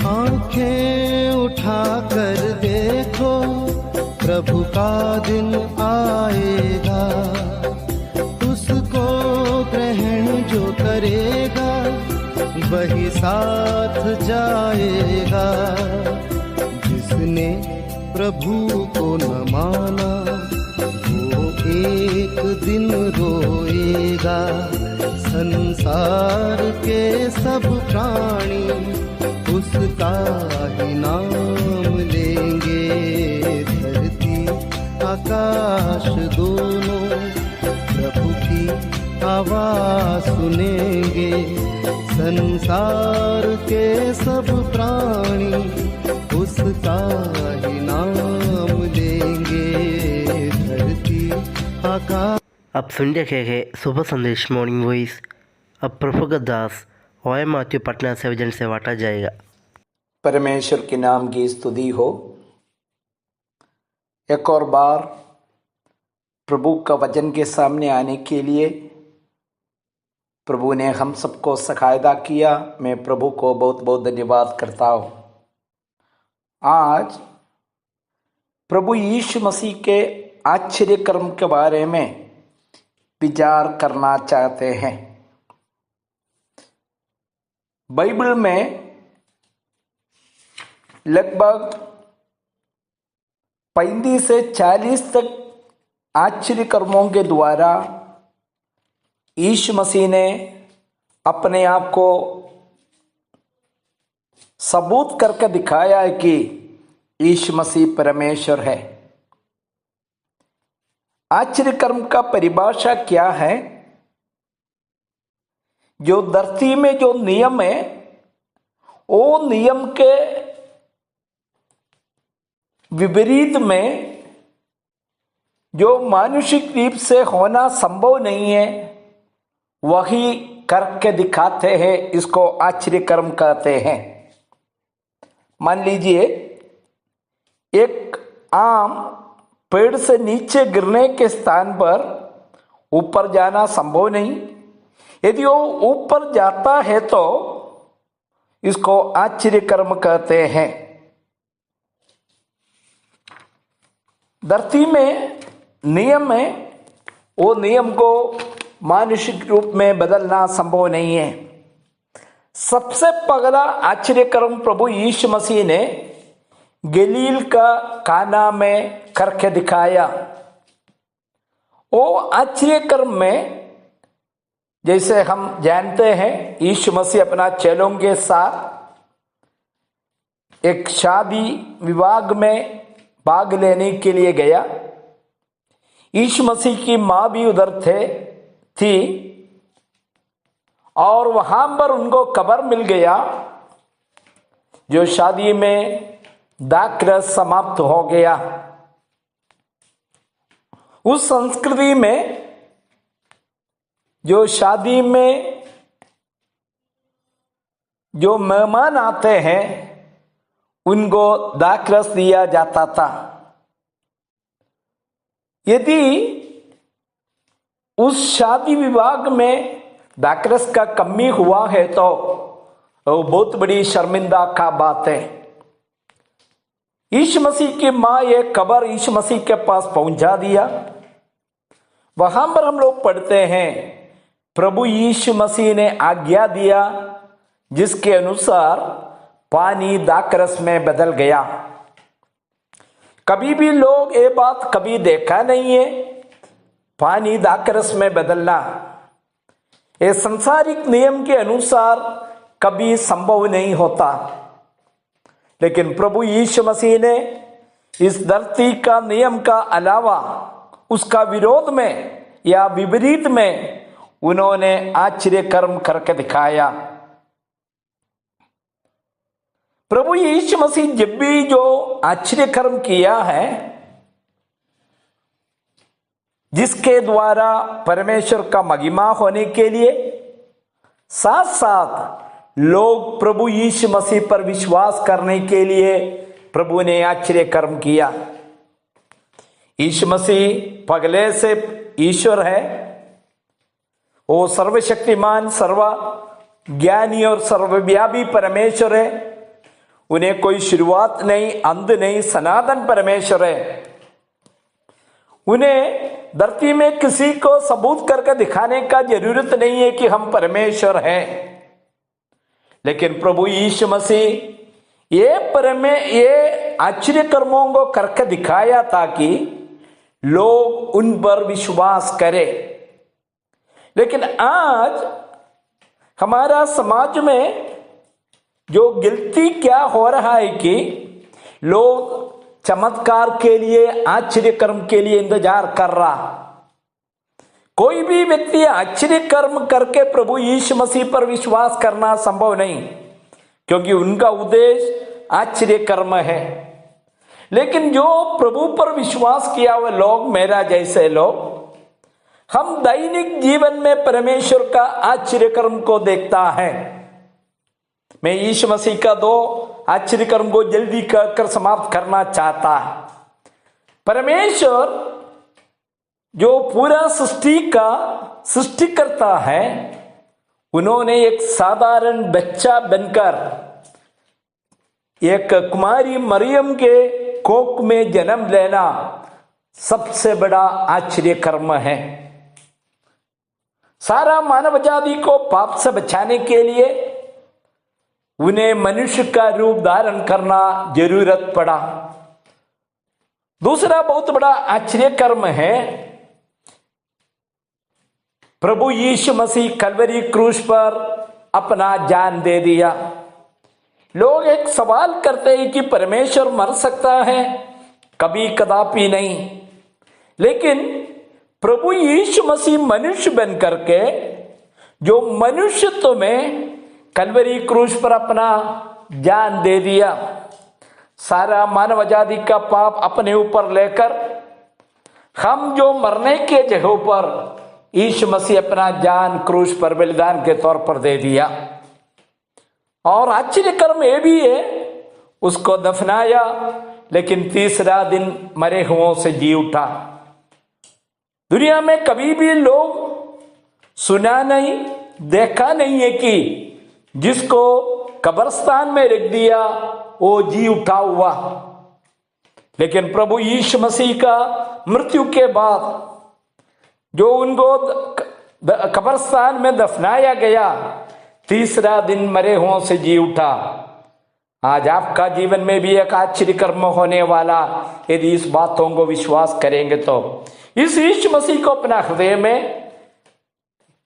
आंखें उठा कर देखो, प्रभु का दिन आएगा। उसको ग्रहण जो करेगा वही साथ जाएगा। जिसने प्रभु को न माना वो एक दिन रोएगा। संसार के सब प्राणी उसका ही नाम लेंगे। धरती आकाश दोनों प्रभु की आवाज सुनेंगे। संसार के सब प्राणी उसका ही नाम लेंगे। धरती आकाश। आप सुन रहे हैं सुबह संदेश मॉर्निंग वॉइस। अब प्रभु दास ओए माथ्यू पटना से वजन से बांटा जाएगा। परमेश्वर के नाम की स्तुति हो। एक और बार प्रभु का वचन के सामने आने के लिए प्रभु ने हम सबको सहायता किया। मैं प्रभु को बहुत बहुत धन्यवाद करता हूँ। आज प्रभु यीशु मसीह के आश्चर्य कर्म के बारे में विचार करना चाहते हैं। बाइबल में लगभग 35 से 40 तक आश्चर्य कर्मों के द्वारा यीशु मसीह ने अपने आप को सबूत करके दिखाया है कि यीशु मसीह परमेश्वर है। आश्चर्य कर्म का परिभाषा क्या है? जो धरती में जो नियम है वो नियम के विपरीत में जो मानुषिक रूप से होना संभव नहीं है वही करके दिखाते हैं। इसको आश्चर्य कर्म कहते हैं। मान लीजिए एक आम पेड़ से नीचे गिरने के स्थान पर ऊपर जाना संभव नहीं। यदि वो ऊपर जाता है तो इसको आश्चर्य कर्म कहते हैं। धरती में नियम है, वो नियम को मानुषिक रूप में बदलना संभव नहीं है। सबसे पहला आश्चर्य कर्म प्रभु यीशु मसीह ने गलील का काना में करके दिखाया। वो आश्चर्य कर्म में जैसे हम जानते हैं यीशु मसीह अपना चेलों के साथ एक शादी विवाह में भाग लेने के लिए गया। यीशु मसीह की माँ भी उधर थी और वहां पर उनको खबर मिल गया जो शादी में दाखरस समाप्त हो गया। उस संस्कृति में जो शादी में जो मेहमान आते हैं उनको दाखरस दिया जाता था। यदि उस शादी विवाह में दाखरस का कमी हुआ है तो वो बहुत बड़ी शर्मिंदा का बात है। यीशु मसीह की माँ ये खबर यीशु मसीह के पास पहुंचा दिया। वहां पर हम लोग पढ़ते हैं प्रभु यीशु मसीह ने आज्ञा दिया जिसके अनुसार पानी दाखरस में बदल गया। कभी भी लोग ये बात कभी देखा नहीं है, पानी दाखरस में बदलना। ये संसारिक नियम के अनुसार कभी संभव नहीं होता। लेकिन प्रभु यीशु मसीह ने इस धरती का नियम का अलावा उसका विरोध में या विपरीत में उन्होंने आश्चर्य कर्म करके दिखाया। प्रभु यीशु मसीह जब भी जो आश्चर्य कर्म किया है जिसके द्वारा परमेश्वर का महिमा होने के लिए साथ साथ लोग प्रभु यीशु मसीह पर विश्वास करने के लिए प्रभु ने आश्चर्य कर्म किया। यीशु मसीह पहले से ईश्वर है, वो सर्वशक्तिमान सर्व ज्ञानी और सर्वव्यापी परमेश्वर है। उन्हें कोई शुरुआत नहीं, अंत नहीं, सनातन परमेश्वर है। उन्हें धरती में किसी को सबूत करके दिखाने का जरूरत नहीं है कि हम परमेश्वर हैं। लेकिन प्रभु यीशु मसीह ये आश्चर्य कर्मों को करके दिखाया ताकि लोग उन पर विश्वास करें। लेकिन आज हमारा समाज में जो गिल्टी क्या हो रहा है कि लोग चमत्कार के लिए, आश्चर्य कर्म के लिए इंतजार कर रहा। कोई भी व्यक्ति आश्चर्य कर्म करके प्रभु यीशु मसीह पर विश्वास करना संभव नहीं, क्योंकि उनका उद्देश्य आश्चर्य कर्म है। लेकिन जो प्रभु पर विश्वास किया हुए लोग, मेरा जैसे लोग, हम दैनिक जीवन में परमेश्वर का आश्चर्य कर्म को देखता है। मैं यीशु मसीह का 2 आश्चर्य कर्म को जल्दी कर समाप्त करना चाहता है। परमेश्वर जो पूरा सृष्टि का सृष्टि करता है, उन्होंने एक साधारण बच्चा बनकर एक कुमारी मरियम के कोख में जन्म लेना सबसे बड़ा आश्चर्य कर्म है। सारा मानव जाति को पाप से बचाने के लिए उन्हें मनुष्य का रूप धारण करना जरूरत पड़ा। दूसरा बहुत बड़ा आश्चर्य कर्म है, प्रभु यीशु मसीह कलवरी क्रूस पर अपना जान दे दिया। लोग एक सवाल करते हैं कि परमेश्वर मर सकता है? कभी कदापि नहीं। लेकिन प्रभु यीशु मसीह मनुष्य बन करके जो मनुष्यत्व में कलवरी क्रूस पर अपना जान दे दिया, सारा मानव जाति का पाप अपने ऊपर लेकर हम जो मरने के जगह पर यीशु मसीह अपना जान क्रूस पर बलिदान के तौर पर दे दिया। और आश्चर्य कर्म ये भी है, उसको दफनाया, लेकिन तीसरा दिन मरे हुओं से जी उठा। दुनिया में कभी भी लोग सुना नहीं, देखा नहीं है कि जिसको कब्रिस्तान में रख दिया वो जी उठा हुआ। लेकिन प्रभु यीशु मसीह का मृत्यु के बाद जो उनको कब्रिस्तान में दफनाया गया, तीसरा दिन मरे हुओं से जी उठा। आज आपका जीवन में भी एक आश्चर्य कर्म होने वाला, यदि इस बातों को विश्वास करेंगे तो। इस यीशु मसीह को अपना हृदय में,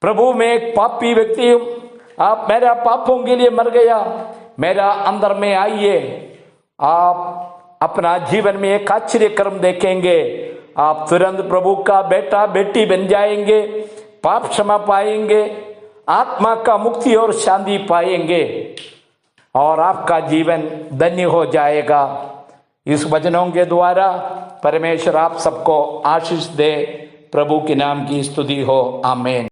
प्रभु में एक पापी व्यक्ति, आप मेरा पापों के लिए मर गया, मेरा अंदर में आइए, आप अपना जीवन में एक आश्चर्य कर्म देखेंगे। आप तुरंत प्रभु का बेटा बेटी बन जाएंगे, पाप क्षमा पाएंगे, आत्मा का मुक्ति और शांति पाएंगे और आपका जीवन धन्य हो जाएगा। इस वचनों के द्वारा परमेश्वर आप सबको आशीष दे। प्रभु के नाम की स्तुति हो। आमीन।